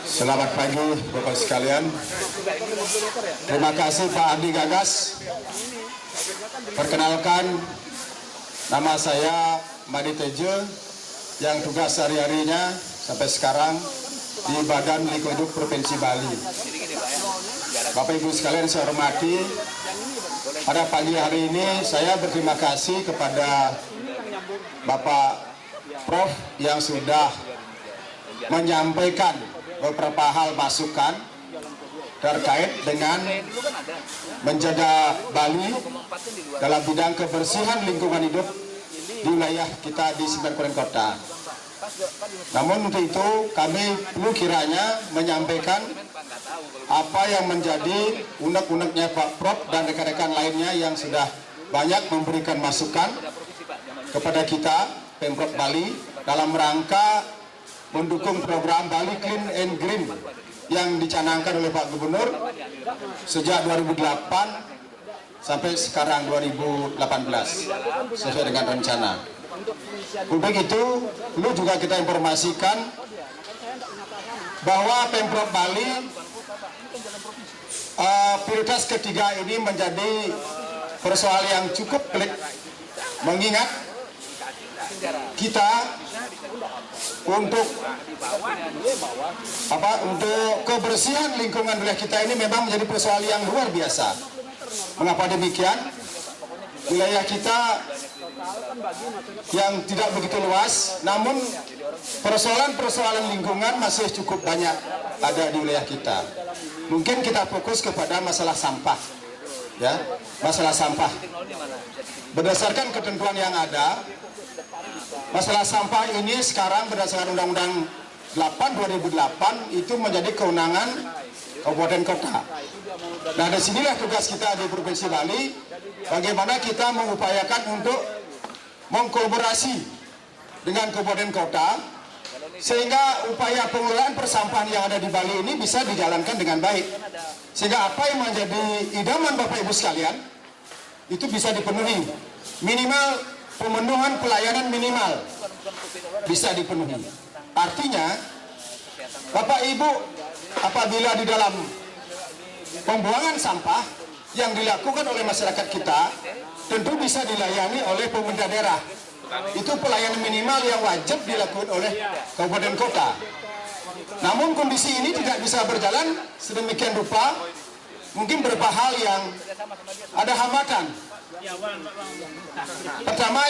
Selamat pagi Bapak sekalian. Terima kasih Pak Adi Gagas. Perkenalkan, nama saya Madi Tejo yang tugas sehari-harinya sampai sekarang di Badan Lingkungan Hidup Provinsi Bali. Bapak Ibu sekalian saya hormati, pada pagi hari ini saya berterima kasih kepada Bapak Prof yang sudah menyampaikan beberapa hal masukan terkait dengan menjaga Bali dalam bidang kebersihan lingkungan hidup di wilayah kita di 9 Kabupaten Kota. Namun untuk itu kami perlu kiranya menyampaikan apa yang menjadi unek-uneknya Pak Prof dan rekan-rekan lainnya yang sudah banyak memberikan masukan kepada kita Pemprov Bali dalam rangka mendukung program Bali Clean and Green yang dicanangkan oleh Pak Gubernur sejak 2008 sampai sekarang 2018 sesuai dengan rencana. Untuk itu perlu juga kita informasikan bahwa Pemprov Bali prioritas ketiga ini menjadi persoalan yang cukup pelik, mengingat kita untuk kebersihan lingkungan wilayah kita ini memang menjadi persoalan yang luar biasa. Mengapa demikian? Wilayah kita yang tidak begitu luas, namun persoalan-persoalan lingkungan masih cukup banyak ada di wilayah kita. Mungkin kita fokus kepada masalah sampah, ya, masalah sampah. Berdasarkan ketentuan yang ada, masalah sampah ini sekarang berdasarkan Undang-Undang 8/2008 itu menjadi kewenangan kabupaten kota. Nah, dari sinilah tugas kita di Provinsi Bali, bagaimana kita mengupayakan untuk mengkolaborasi dengan kabupaten kota sehingga upaya pengelolaan persampahan yang ada di Bali ini bisa dijalankan dengan baik. Sehingga apa yang menjadi idaman Bapak Ibu sekalian itu bisa dipenuhi. Minimal pemenuhan pelayanan minimal bisa dipenuhi. Artinya Bapak Ibu apabila di dalam pembuangan sampah yang dilakukan oleh masyarakat kita tentu bisa dilayani oleh pemerintah daerah. Itu pelayanan minimal yang wajib dilakukan oleh kabupaten kota. Namun kondisi ini tidak bisa berjalan sedemikian rupa, mungkin beberapa hal yang ada hambatan. Pertama,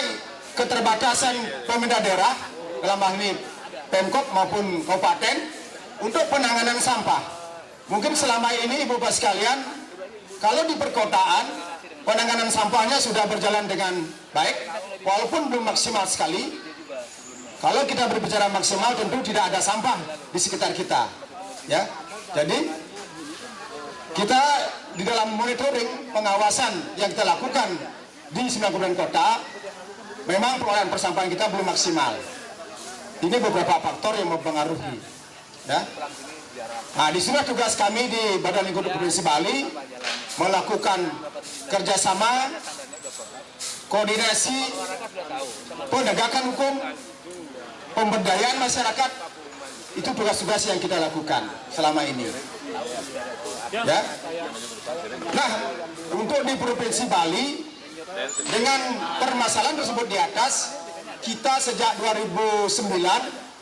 keterbatasan pemerintah daerah dalam hal ini Pemkop maupun kabupaten untuk penanganan sampah. Mungkin selama ini Ibu Bapak sekalian, kalau di perkotaan penanganan sampahnya sudah berjalan dengan baik, walaupun belum maksimal sekali. Kalau kita berbicara maksimal, tentu tidak ada sampah di sekitar kita, ya. Jadi kita di dalam monitoring pengawasan yang kita lakukan di 9 kabupaten kota, memang pengelolaan persampahan kita belum maksimal. Ini beberapa faktor yang mempengaruhi, ya. Nah, di sini tugas kami di Badan Lingkungan Hidup Provinsi Bali melakukan kerjasama, koordinasi, penegakan hukum, pemberdayaan masyarakat. Itu tugas-tugas yang kita lakukan selama ini, ya. Nah, untuk di Provinsi Bali dengan permasalahan tersebut di atas, kita sejak 2009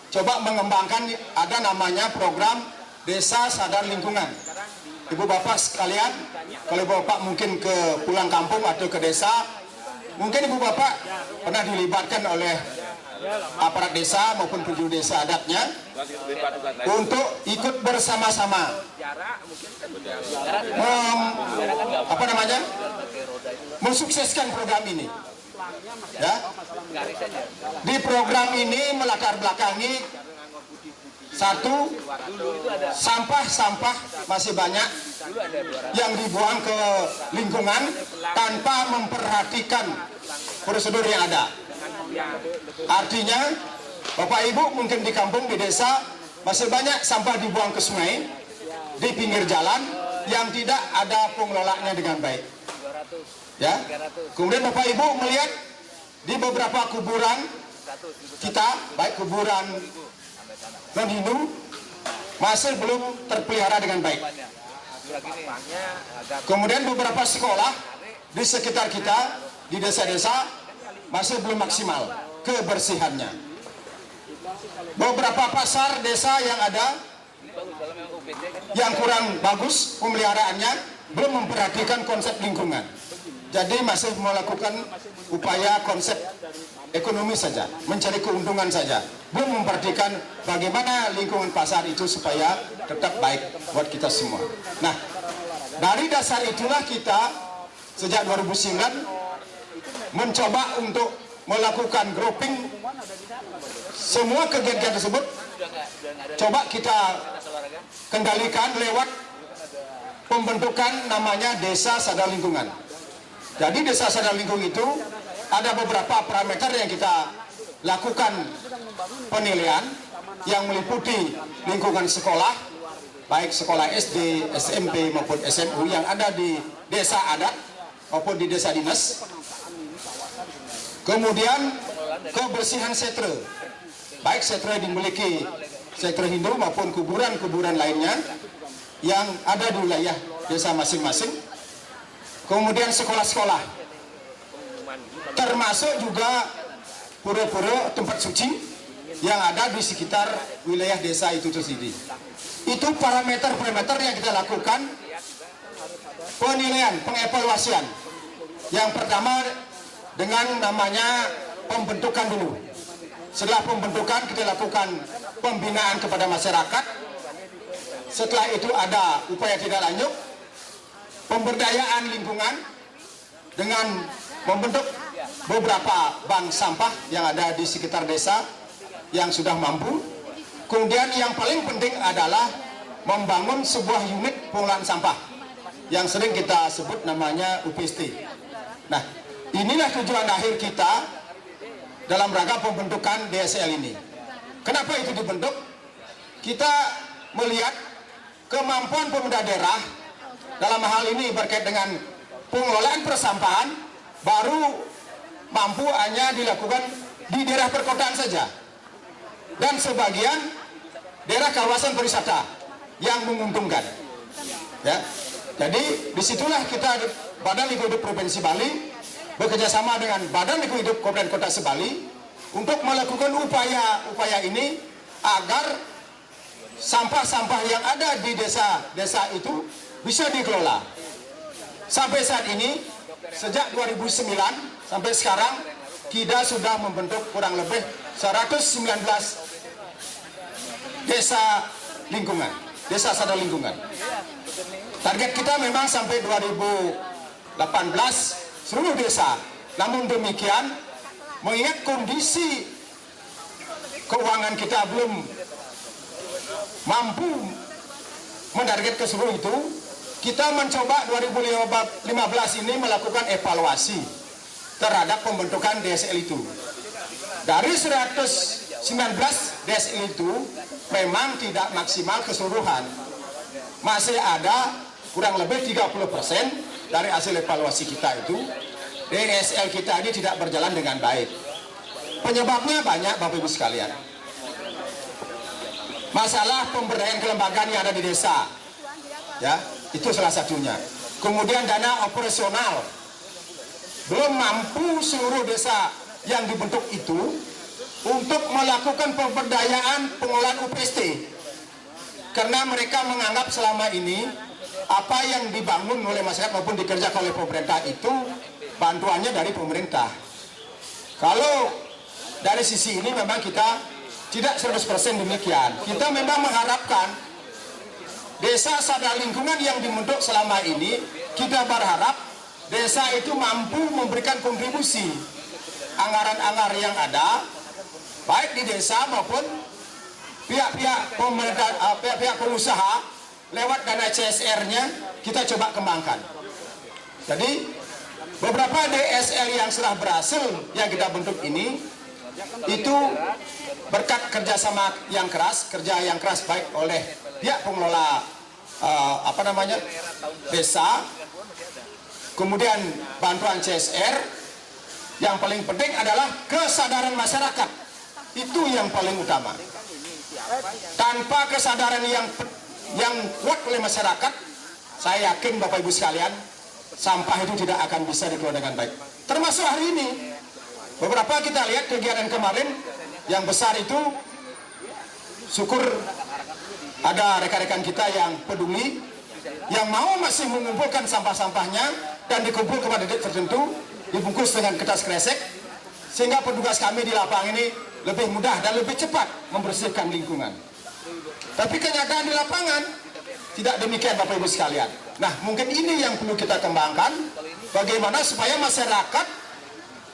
coba mengembangkan ada namanya program Desa Sadar Lingkungan. Ibu Bapak sekalian, kalau Ibu Bapak mungkin ke pulang kampung atau ke desa, mungkin Ibu Bapak pernah dilibatkan oleh aparat desa maupun penjuru desa adatnya untuk ikut bersama-sama mensukseskan program ini, ya. Di program ini melatar belakangi satu, sampah-sampah masih banyak yang dibuang ke lingkungan tanpa memperhatikan prosedur yang ada. Artinya Bapak Ibu mungkin di kampung, di desa masih banyak sampah dibuang ke sungai di pinggir jalan yang tidak ada pengelolaannya dengan baik, ya. Kemudian Bapak Ibu melihat di beberapa kuburan kita, baik kuburan non Hindu masih belum terpelihara dengan baik. Kemudian beberapa sekolah di sekitar kita di desa-desa masih belum maksimal kebersihannya. Beberapa pasar desa yang ada yang kurang bagus pemeliharaannya, belum memperhatikan konsep lingkungan. Jadi masih melakukan upaya konsep ekonomi saja, mencari keuntungan saja, belum memperhatikan bagaimana lingkungan pasar itu supaya tetap baik buat kita semua. Nah, dari dasar itulah kita sejak 2009 mencoba untuk melakukan grouping semua kegiatan tersebut. Coba kita kendalikan lewat pembentukan namanya Desa Sadar Lingkungan. Jadi Desa Sadar Lingkungan itu ada beberapa parameter yang kita lakukan penilaian yang meliputi lingkungan sekolah, baik sekolah SD, SMP maupun SMU yang ada di desa adat maupun di desa dinas. Kemudian kebersihan setre, baik setre dimiliki setre Hindu maupun kuburan-kuburan lainnya yang ada di wilayah desa masing-masing. Kemudian sekolah-sekolah, termasuk juga pura-pura tempat suci yang ada di sekitar wilayah desa itu sendiri. Itu parameter-parameter yang kita lakukan penilaian, pengevaluasian. Yang pertama dengan namanya pembentukan dulu. Setelah pembentukan kita lakukan pembinaan kepada masyarakat. Setelah itu ada upaya tidak lanjut, pemberdayaan lingkungan dengan membentuk beberapa bank sampah yang ada di sekitar desa yang sudah mampu. Kemudian yang paling penting adalah membangun sebuah unit pengelolaan sampah yang sering kita sebut namanya UPST. Nah, inilah tujuan akhir kita dalam rangka pembentukan DSL ini. Kenapa itu dibentuk? Kita melihat kemampuan pemerintah daerah dalam hal ini berkait dengan pengelolaan persampahan baru mampu hanya dilakukan di daerah perkotaan saja dan sebagian daerah kawasan perwisata yang menguntungkan. Ya, jadi disitulah kita Badan Lingkungan Hidup Provinsi Bali bekerjasama dengan Badan Lingkungan Hidup Kabupaten Kota Sebali untuk melakukan upaya-upaya ini agar sampah-sampah yang ada di desa-desa itu bisa dikelola. Sampai saat ini, sejak 2009 sampai sekarang, kita sudah membentuk kurang lebih 119 desa lingkungan, desa sadar lingkungan. Target kita memang sampai 2018 seluruh desa. Namun demikian, mengingat kondisi keuangan kita belum mampu menarget ke seluruh itu, kita mencoba 2015 ini melakukan evaluasi terhadap pembentukan DSL itu. Dari 119 DSL itu memang tidak maksimal keseluruhan. Masih ada kurang lebih 30% dari hasil evaluasi kita itu DSL kita ini tidak berjalan dengan baik. Penyebabnya banyak, Bapak Ibu sekalian. Masalah pemberdayaan kelembagaan yang ada di desa, ya, itu salah satunya. Kemudian dana operasional, belum mampu seluruh desa yang dibentuk itu untuk melakukan pemberdayaan pengelolaan UPST, karena mereka menganggap selama ini apa yang dibangun oleh masyarakat maupun dikerjakan oleh pemerintah itu bantuannya dari pemerintah. Kalau dari sisi ini memang kita tidak 100% demikian. Kita memang mengharapkan desa sadar lingkungan yang dibentuk selama ini, kita berharap desa itu mampu memberikan kontribusi anggaran-anggaran yang ada, baik di desa maupun pihak-pihak pemerintah, pihak-pihak pengusaha lewat dana CSR-nya kita coba kembangkan. Jadi beberapa DSL yang sudah berhasil yang kita bentuk ini itu berkat kerjasama yang keras, kerja yang keras baik oleh pihak pengelola desa, kemudian bantuan CSR. Yang paling penting adalah kesadaran masyarakat, itu yang paling utama. tanpa kesadaran yang kuat oleh masyarakat, saya yakin Bapak Ibu sekalian, sampah itu tidak akan bisa dikelola dengan baik. Termasuk hari ini, beberapa kita lihat kegiatan kemarin yang besar itu, syukur ada rekan-rekan kita yang peduli, yang mau masih mengumpulkan sampah-sampahnya dan dikumpul kepada titik tertentu, dibungkus dengan kertas kresek, sehingga petugas kami di lapangan ini lebih mudah dan lebih cepat membersihkan lingkungan. Tapi kenyataan di lapangan tidak demikian Bapak Ibu sekalian. Nah, mungkin ini yang perlu kita kembangkan, bagaimana supaya masyarakat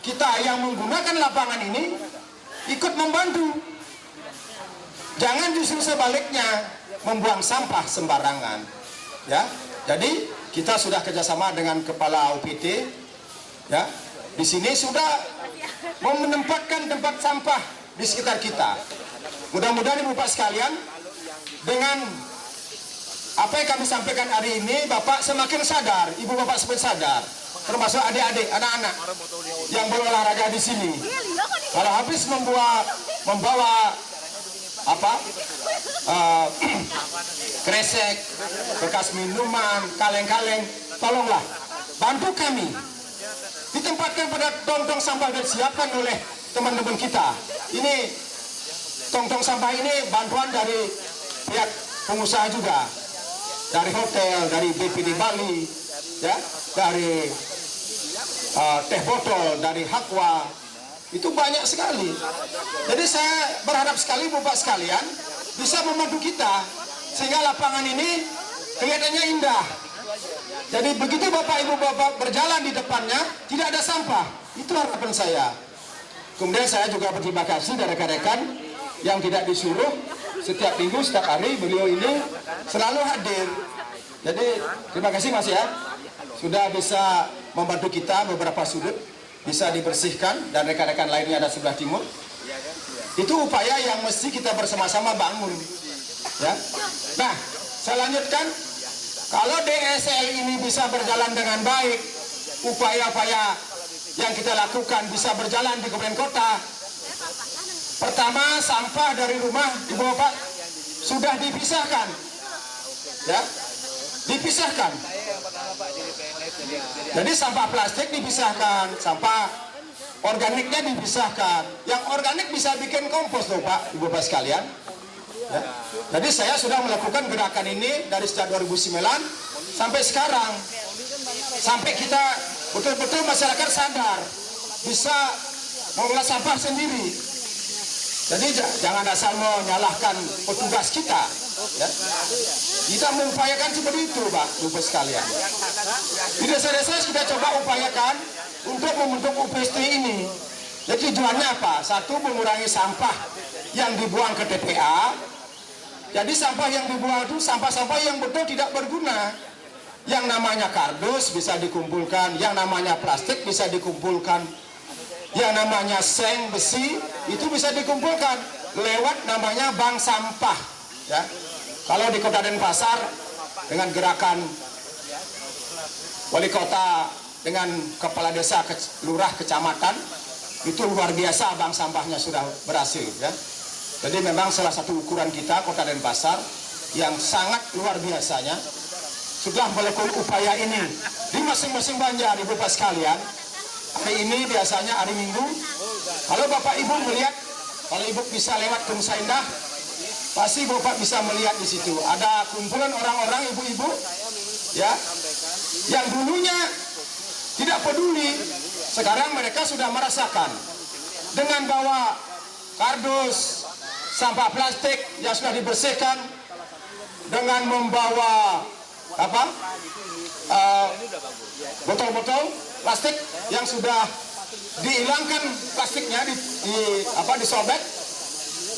kita yang menggunakan lapangan ini ikut membantu. Jangan justru sebaliknya membuang sampah sembarangan. Ya, jadi kita sudah kerjasama dengan Kepala UPT. Ya, di sini sudah mau menempatkan tempat sampah di sekitar kita. Mudah-mudahan Ibu Bapak sekalian, dengan apa yang kami sampaikan hari ini, Bapak semakin sadar, Ibu Bapak semakin sadar, termasuk adik-adik, anak-anak yang berolahraga di sini. Kalau habis membawa kresek, bekas minuman, kaleng-kaleng, tolonglah bantu kami. Ditempatkan pada tong-tong sampah dan siapkan oleh teman-teman kita. Ini tong-tong sampah ini bantuan dari pihak pengusaha juga, dari hotel, dari BPD Bali, ya, dari teh botol, dari Hakwa, itu banyak sekali. Jadi saya berharap sekali Bapak sekalian bisa membantu kita sehingga lapangan ini kelihatannya indah. Jadi begitu Bapak Ibu Bapak berjalan di depannya tidak ada sampah, itu harapan saya. Kemudian saya juga berterima kasih dari rekan-rekan yang tidak disuruh, setiap minggu, setiap hari beliau ini selalu hadir. Jadi terima kasih Mas ya, sudah bisa membantu kita beberapa sudut bisa dibersihkan dan rekan-rekan lainnya ada sebelah timur. Itu upaya yang mesti kita bersama-sama bangun. Ya. Nah, saya lanjutkan. Kalau DSL ini bisa berjalan dengan baik, upaya-upaya yang kita lakukan bisa berjalan di kabupaten kota. Pertama, sampah dari rumah Ibu Bapak sudah dipisahkan. Ya. Dipisahkan. Jadi sampah plastik dipisahkan, sampah organiknya dipisahkan. Yang organik bisa bikin kompos loh Pak, Ibu Bapak sekalian. Ya. Jadi saya sudah melakukan gerakan ini dari sejak 2009 sampai sekarang. Sampai kita betul-betul masyarakat sadar bisa mengolah sampah sendiri. Jadi jangan asal menyalahkan petugas kita. Ya. Kita mengupayakan seperti itu Pak, Bapak sekalian. Di desa-desa sudah coba upayakan untuk membentuk UPST ini. Jadi tujuannya apa? Satu, mengurangi sampah yang dibuang ke TPA. Jadi sampah yang dibuang itu sampah-sampah yang betul tidak berguna. Yang namanya kardus bisa dikumpulkan, yang namanya plastik bisa dikumpulkan, yang namanya seng, besi itu bisa dikumpulkan lewat namanya bank sampah. Ya. Kalau di Kota Denpasar dengan gerakan wali kota dengan kepala desa, lurah, kecamatan, itu luar biasa bank sampahnya sudah berhasil. Ya. Jadi memang salah satu ukuran kita Kota Denpasar yang sangat luar biasanya sudah melakukan upaya ini di masing-masing banjar. Ibu Bapak sekalian, hari ini biasanya hari Minggu, kalau Bapak Ibu melihat, kalau Ibu bisa lewat ke Nusa Indah, pasti Bapak bisa melihat di situ ada kumpulan orang-orang ibu-ibu ya yang dulunya tidak peduli, sekarang mereka sudah merasakan dengan bawa kardus, sampah plastik yang sudah dibersihkan, dengan membawa botol-botol plastik yang sudah dihilangkan plastiknya, disobek,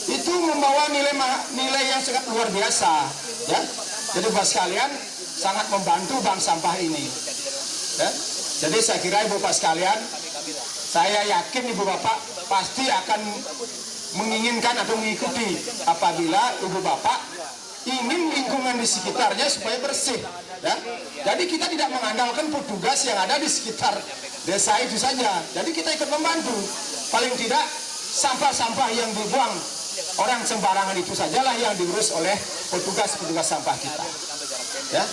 itu membawa nilai yang sangat luar biasa. Ya. Jadi Bapak sekalian sangat membantu bank sampah ini. Ya. Jadi saya kira Ibu Bapak sekalian, saya yakin Ibu Bapak pasti akan menginginkan atau mengikuti apabila Ibu Bapak ingin lingkungan di sekitarnya supaya bersih. Ya. Jadi kita tidak mengandalkan petugas yang ada di sekitar desa itu saja. Jadi kita ikut membantu. Paling tidak sampah-sampah yang dibuang orang sembarangan itu sajalah yang diurus oleh petugas-petugas sampah kita. Ya,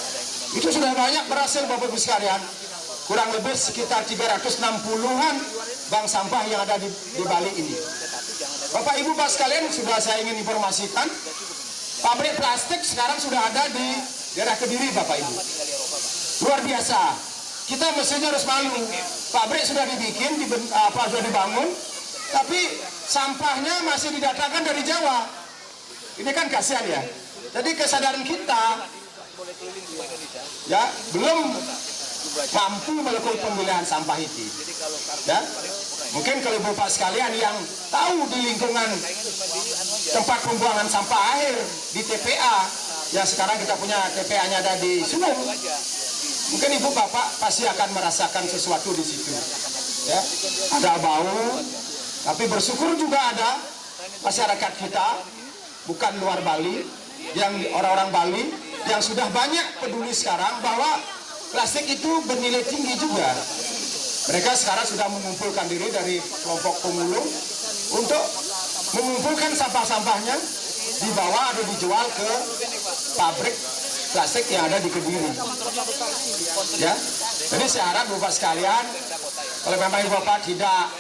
itu sudah banyak berhasil Bapak Ibu sekalian. Kurang lebih sekitar 360-an bank sampah yang ada di Bali ini. Bapak Ibu Pak sekalian, sudah saya ingin informasikan, pabrik plastik sekarang sudah ada di daerah Kediri Bapak Ibu. Luar biasa. Kita mestinya harus malu. Pabrik sudah dibikin, sudah dibangun, tapi sampahnya masih didatangkan dari Jawa. Ini kan kasihan ya. Jadi kesadaran kita ya belum mampu melakukan pemilihan sampah itu. Ya, mungkin kalau Bapak sekalian yang tahu di lingkungan tempat pembuangan sampah akhir di TPA, ya sekarang kita punya TPA-nya ada di Sungai. Mungkin Ibu Bapak pasti akan merasakan sesuatu di situ. Ya, ada bau, tapi bersyukur juga ada masyarakat kita bukan luar Bali, yang orang-orang Bali yang sudah banyak peduli sekarang bahwa plastik itu bernilai tinggi juga. Mereka sekarang sudah mengumpulkan diri dari kelompok pemulung untuk mengumpulkan sampah-sampahnya, dibawa atau dijual ke pabrik plastik yang ada di Kediri. Ya, jadi saya harap Bapak sekalian, kalau memang Bapak tidak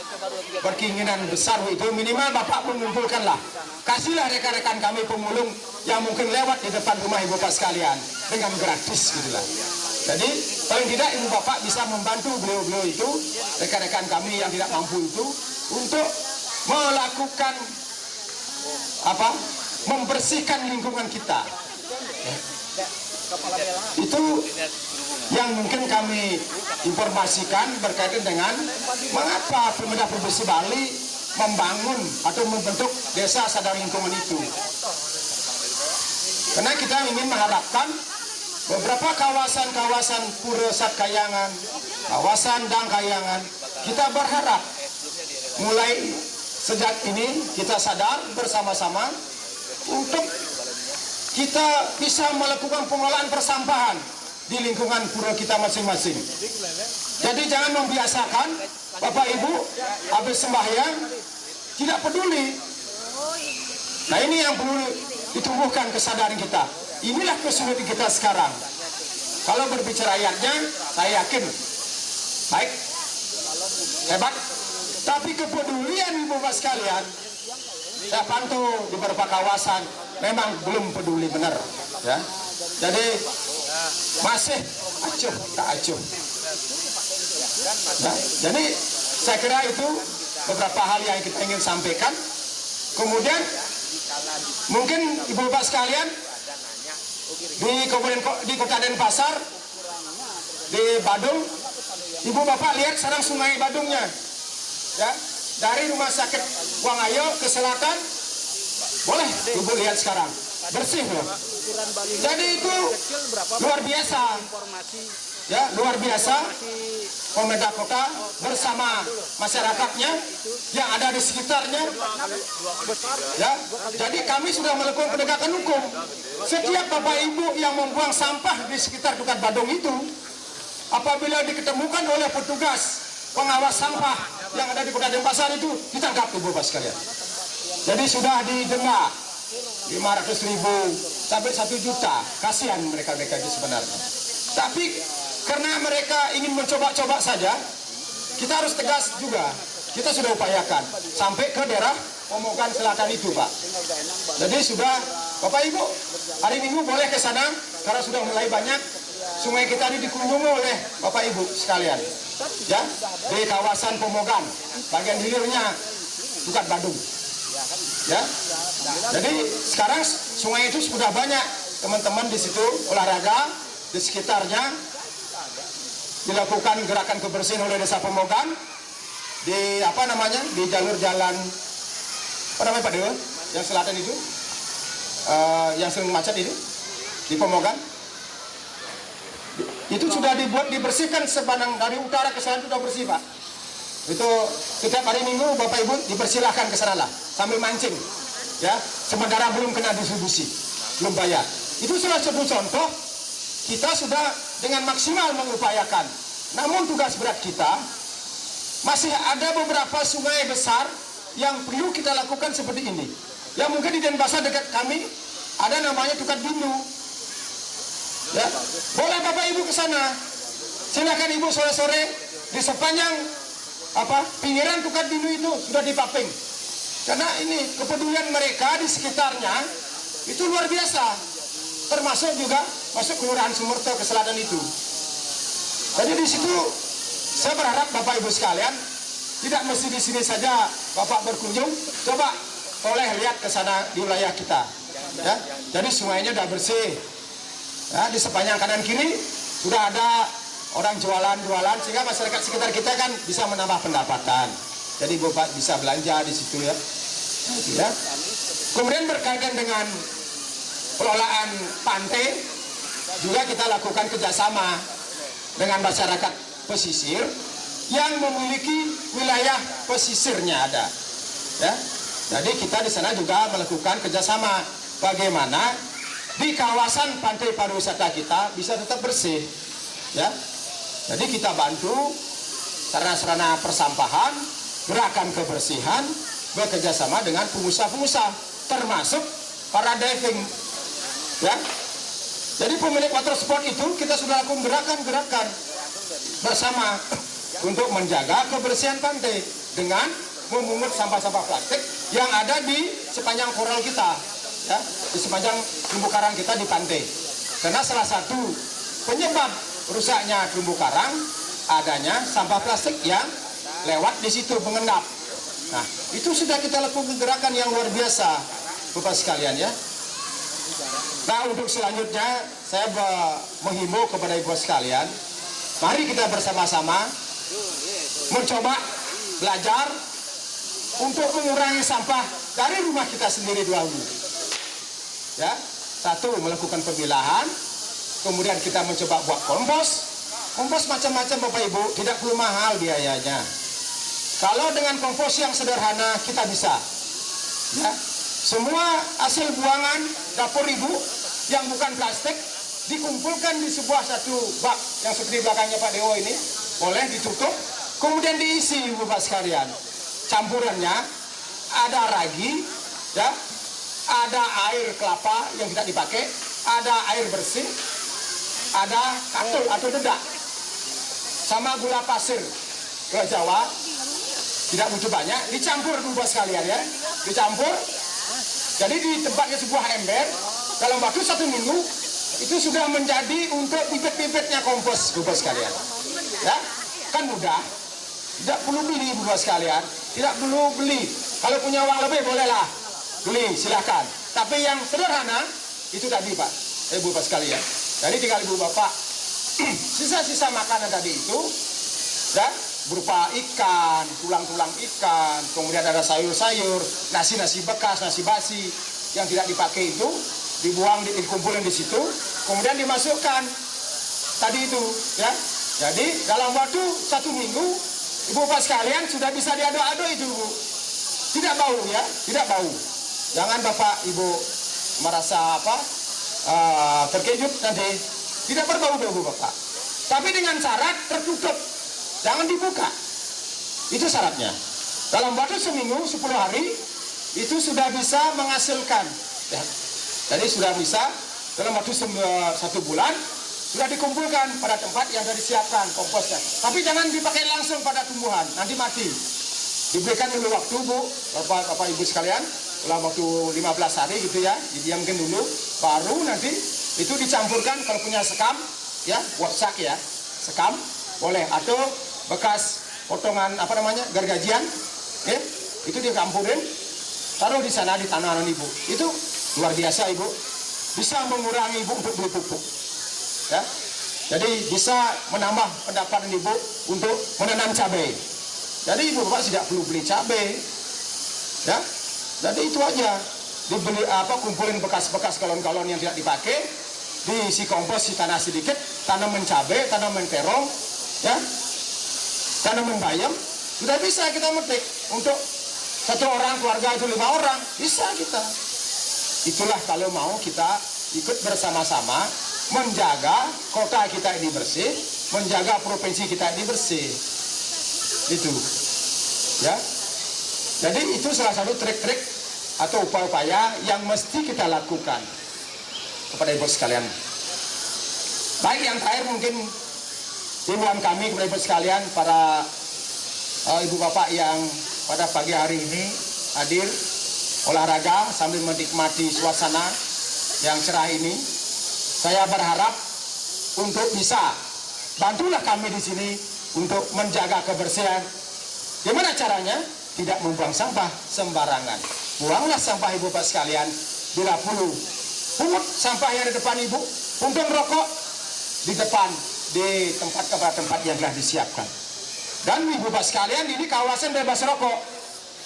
berkeinginan besar itu, minimal Bapak mengumpulkanlah. Kasihlah rekan-rekan kami pemulung yang mungkin lewat di depan rumah Ibu Bapak sekalian dengan gratis gitulah. Jadi paling tidak Ibu Bapak bisa membantu beliau-beliau itu, rekan-rekan kami yang tidak mampu itu, untuk melakukan membersihkan lingkungan kita. Itu yang mungkin kami informasikan berkaitan dengan mengapa Pemda Provinsi Bali membangun atau membentuk desa sadar lingkungan itu. Karena kita ingin mengharapkan beberapa kawasan-kawasan Pura Satkayangan, kawasan Dangkayangan, kita berharap mulai sejak ini kita sadar bersama-sama untuk kita bisa melakukan pengolahan persampahan di lingkungan pura kita masing-masing. Jadi jangan membiasakan Bapak Ibu habis sembahyang tidak peduli. Nah, ini yang perlu ditumbuhkan kesadaran kita. Inilah kesulitan kita sekarang. Kalau berbicara ayatnya, saya yakin baik, hebat. Tapi kepedulian Ibu Bapak sekalian, saya pantau di beberapa kawasan memang belum peduli benar. Ya, jadi masih acuh tak acuh. Nah, jadi saya kira itu beberapa hal yang kita ingin sampaikan. Kemudian mungkin Ibu Bapak sekalian di Kota Denpasar, di Badung, Ibu Bapak lihat sekarang Sungai Badungnya, ya, dari Rumah Sakit Wangayo ke selatan, boleh Ibu lihat sekarang bersih loh. Jadi itu luar biasa, ya, luar biasa. Pemerintah kota bersama masyarakatnya yang ada di sekitarnya, ya. Jadi kami sudah melakukan penegakan hukum. Setiap Bapak Ibu yang membuang sampah di sekitar Kota Badung itu, apabila diketemukan oleh petugas pengawas sampah yang ada di Kota Denpasar itu, ditangkap Ibu Bapak sekalian. Jadi sudah didenda 500.000 sampai 1 juta. Kasihan mereka itu sebenarnya. Tapi karena mereka ingin mencoba-coba saja, kita harus tegas juga. Kita sudah upayakan sampai ke daerah Pemogan Selatan itu, Pak. Jadi sudah, Bapak Ibu, hari Minggu boleh ke sana karena sudah mulai banyak sungai kita ini dikunjungi oleh Bapak Ibu sekalian. Ya, di kawasan Pemogan, bagian hilirnya Bukat Badung. Ya. Jadi sekarang sungai itu sudah banyak teman-teman di situ olahraga di sekitarnya. Dilakukan gerakan kebersihan oleh Desa Pemogan di di jalur jalan Pak Dewa yang selatan itu, yang sering macet itu di Pemogan. Itu sudah dibersihkan sepanjang dari utara ke selatan sudah bersih, Pak. Itu setiap hari Minggu Bapak Ibu dipersilahkan ke sana lah sambil mancing, ya. Sementara belum kena distribusi, belum bayar. Itu salah satu contoh. Kita sudah dengan maksimal mengupayakan. Namun tugas berat kita, masih ada beberapa sungai besar yang perlu kita lakukan seperti ini. Ya mungkin di Denpasar dekat kami ada namanya Tukat Bindu. Ya, boleh Bapak Ibu ke sana. Silakan Ibu sore-sore di sepanjang pinggiran Tukat Bindu itu sudah dipaping. Karena ini kepedulian mereka di sekitarnya itu luar biasa. Termasuk juga masuk Kelurahan Sumerto ke selatan itu. Jadi di situ saya berharap Bapak Ibu sekalian tidak mesti di sini saja Bapak berkunjung, coba boleh lihat ke sana di wilayah kita. Ya, jadi sungainya sudah bersih. Ya, di sepanjang kanan kiri sudah ada orang jualan-jualan sehingga masyarakat sekitar kita kan bisa menambah pendapatan. Jadi Bapak bisa belanja di situ ya. Ya. Kemudian berkaitan dengan pengelolaan pantai juga kita lakukan kerjasama dengan masyarakat pesisir yang memiliki wilayah pesisirnya ada. Ya. Jadi kita di sana juga melakukan kerjasama bagaimana di kawasan pantai pariwisata kita bisa tetap bersih. Ya. Jadi kita bantu sarana-sarana persampahan, gerakan kebersihan, bekerja sama dengan pengusaha-pengusaha, termasuk para diving. Ya. Jadi pemilik water sport itu kita sudah lakukan gerakan-gerakan bersama untuk menjaga kebersihan pantai dengan memungut sampah-sampah plastik yang ada di sepanjang koral kita, ya, di sepanjang terumbu karang kita di pantai. Karena salah satu penyebab rusaknya terumbu karang adanya sampah plastik yang lewat di situ mengendap. Nah, itu sudah kita lakukan gerakan yang luar biasa, Bapak sekalian ya. Nah, untuk selanjutnya saya menghimbau kepada Ibu sekalian, mari kita bersama-sama mencoba belajar untuk mengurangi sampah dari rumah kita sendiri dahulu. Ya, satu melakukan pemilahan, kemudian kita mencoba buat kompos. Kompos macam-macam Bapak Ibu, tidak perlu mahal biayanya. Kalau dengan kompos yang sederhana kita bisa. Ya, semua hasil buangan dapur Ibu yang bukan plastik dikumpulkan di sebuah satu bak yang seperti belakangnya Pak Dewo ini, boleh ditutup, kemudian diisi Bapak sekalian. Campurannya ada ragi, ya, ada air kelapa yang tidak dipakai, ada air bersih, ada katul atau dedak, sama gula pasir gula Jawa, tidak butuh banyak, dicampur Bapak sekalian ya, dicampur. Jadi di tempatnya sebuah ember, dalam waktu 1 minggu itu sudah menjadi untuk pipet-pipetnya kompos Bapak sekalian. Ya, kan mudah. Tidak perlu beli Bapak sekalian, tidak perlu beli. Kalau punya uang lebih bolehlah beli, silakan. Tapi yang sederhana itu tadi Pak, Bapak sekalian. Jadi tinggal Ibu Bapak sisa-sisa makanan tadi itu, ya, berupa ikan, tulang-tulang ikan, kemudian ada sayur-sayur, nasi-nasi bekas, nasi basi yang tidak dipakai itu dibuang, dikumpulin di situ, kemudian dimasukkan tadi itu, ya. Jadi dalam waktu 1 minggu, Ibu Bapak sekalian sudah bisa diaduk-aduk itu, Bu. Tidak bau ya, tidak bau. Jangan Bapak Ibu merasa terkejut nanti. Tidak berbau Ibu Bapak. Tapi dengan syarat tertutup, jangan dibuka. Itu syaratnya. Dalam waktu seminggu, 10 hari, itu sudah bisa menghasilkan. Ya. Jadi sudah bisa dalam waktu 1 bulan sudah dikumpulkan pada tempat yang sudah disiapkan komposnya. Tapi jangan dipakai langsung pada tumbuhan, nanti mati. Diberikan dulu waktu Bu, Bapak Ibu sekalian, dalam waktu 15 hari gitu ya, didiamkan dulu, baru nanti itu dicampurkan kalau punya sekam, ya, buat sak ya, sekam boleh, atau bekas potongan gargajian, ya, itu dicampurin, taruh di sana di tanaman Ibu. Itu luar biasa Ibu, bisa mengurangi Ibu untuk beli pupuk. Ya, jadi bisa menambah pendapatan Ibu untuk menanam cabai. Jadi Ibu Bapak tidak perlu beli cabai, ya. Jadi itu aja, dibeli kumpulin bekas-bekas galon-galon yang tidak dipakai, diisi kompos, di tanah sedikit, tanaman cabai, tanaman terong, ya, tanaman bayam, sudah bisa kita metik untuk 1 orang keluarga itu 5 orang, bisa kita. Itulah kalau mau kita ikut bersama-sama menjaga kota kita ini bersih, menjaga provinsi kita ini bersih. Itu, ya. Jadi itu salah satu trik-trik atau upaya-upaya yang mesti kita lakukan kepada ibu sekalian. Baik, yang terakhir mungkin himbauan kami kepada ibu sekalian, para ibu bapak yang pada pagi hari ini hadir olahraga sambil menikmati suasana yang cerah ini. Saya berharap untuk bisa bantulah kami di sini untuk menjaga kebersihan. Gimana caranya? Tidak membuang sampah sembarangan. Buanglah sampah ibu bapak sekalian bila perlu. Pungut sampah yang di depan ibu, puntung rokok di depan di tempat yang telah disiapkan. Dan ibu bapak sekalian, ini kawasan bebas rokok.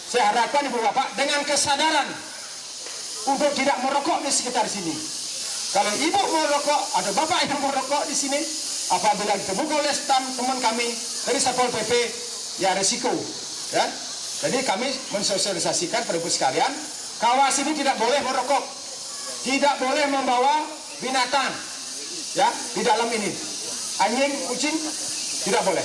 Saya harapkan ibu bapak dengan kesadaran untuk tidak merokok di sekitar sini. Kalau ibu mau rokok, ada bapak yang mau rokok di sini, apabila ditemukan oleh teman kami dari Satpol PP, ya resiko, ya. Jadi kami mensosialisasikan pada ibu sekalian, kawasan ini tidak boleh merokok, tidak boleh membawa binatang, ya, di dalam ini, anjing, kucing, tidak boleh.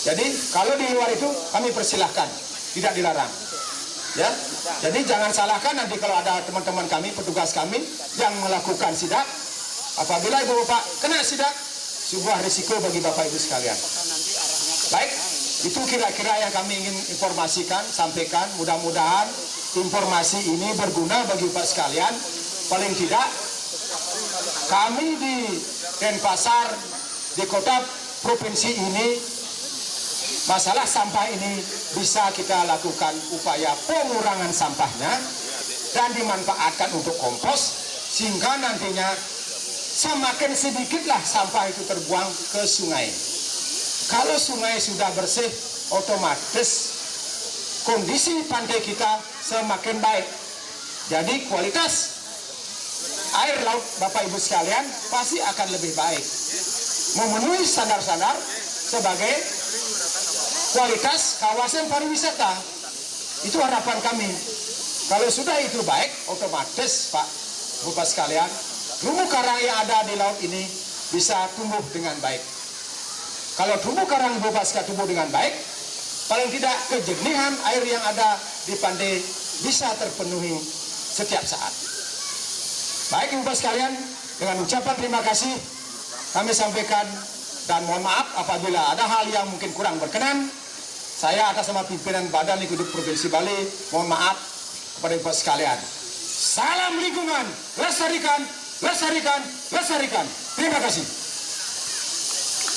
Jadi kalau di luar itu kami persilahkan, tidak dilarang, ya. Jadi jangan salahkan nanti kalau ada teman-teman kami, petugas kami yang melakukan sidak, apabila ibu bapak kena sidak, sebuah risiko bagi bapak ibu sekalian. Baik, itu kira-kira yang kami ingin informasikan, sampaikan. Mudah-mudahan informasi ini berguna bagi bapak sekalian. Paling tidak kami di Denpasar, di kota provinsi ini, masalah sampah ini bisa kita lakukan upaya pengurangan sampahnya dan dimanfaatkan untuk kompos, sehingga nantinya semakin sedikitlah sampah itu terbuang ke sungai. Kalau sungai sudah bersih, otomatis kondisi pantai kita semakin baik. Jadi kualitas air laut Bapak Ibu sekalian pasti akan lebih baik. Memenuhi standar-standar sebagai kualitas kawasan pariwisata. Itu harapan kami. Kalau sudah itu baik, otomatis Pak Bapak sekalian, terumbu karang yang ada di laut ini bisa tumbuh dengan baik. Kalau terumbu karang Bapak sekalian tumbuh dengan baik, paling tidak kejernihan air yang ada di pantai bisa terpenuhi setiap saat. Baik Ibu Bapak sekalian, dengan ucapan terima kasih kami sampaikan dan mohon maaf apabila ada hal yang mungkin kurang berkenan. Saya atas nama pimpinan Badan Lingkungan Hidup Provinsi Bali mohon maaf kepada Ibu Bapak sekalian. Salam lingkungan, lestarikan, lestarikan, lestarikan. Terima kasih.